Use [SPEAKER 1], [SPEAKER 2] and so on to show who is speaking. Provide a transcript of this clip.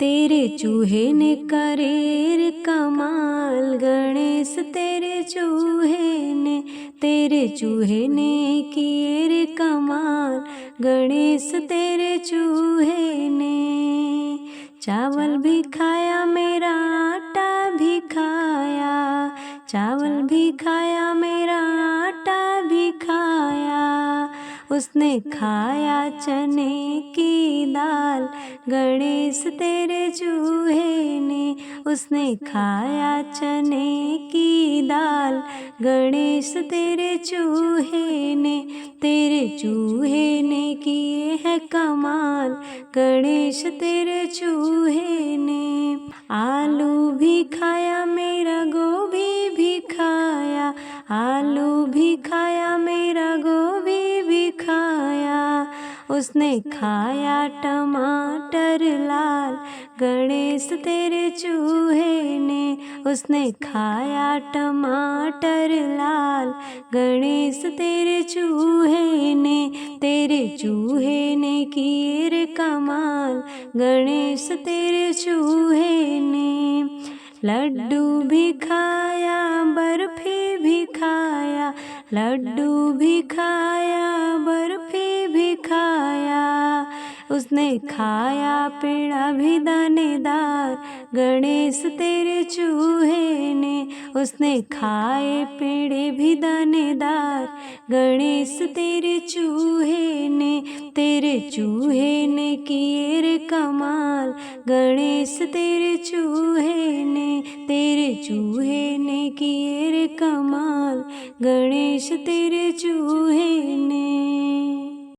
[SPEAKER 1] तेरे चूहे ने करे रे कमाल, गणेश तेरे चूहे ने किए रे कमाल, गणेश तेरे चूहे ने। चावल भी खाया मेरा आटा भी खाया, चावल भी खाया मेरा आटा भी खाया, उसने खाया चने की दाल, गणेश तेरे चूहे ने। उसने खाया चने की दाल, गणेश तेरे चूहे ने। तेरे चूहे ने किए है कमाल, गणेश तेरे चूहे ने। आलू भी खाया मेरा गोभी भी खाया, आलू भी खाया मेरा गोभी भी खाया, उसने खाया टमाटर लाल, गणेश तेरे चूहे ने। उसने खाया टमाटर लाल, गणेश तेरे चूहे ने। तेरे चूहे ने किए रे कमाल, गणेश तेरे चूहे ने। लड्डू भी खाया बर्फी भी खाया, लड्डू भी खाया बर्फी भी खाया, उसने खाया पेड़ा भी दानेदार, गणेश तेरे चूहे ने। उसने खाए पेड़े भी दानेदार, गणेश तेरे चूहे ने। तेरे चूहे ने किए रे कमाल, गणेश तेरे चूहे ने। तेरे चूहे ने किए रे कमाल, गणेश तेरे चूहे ने।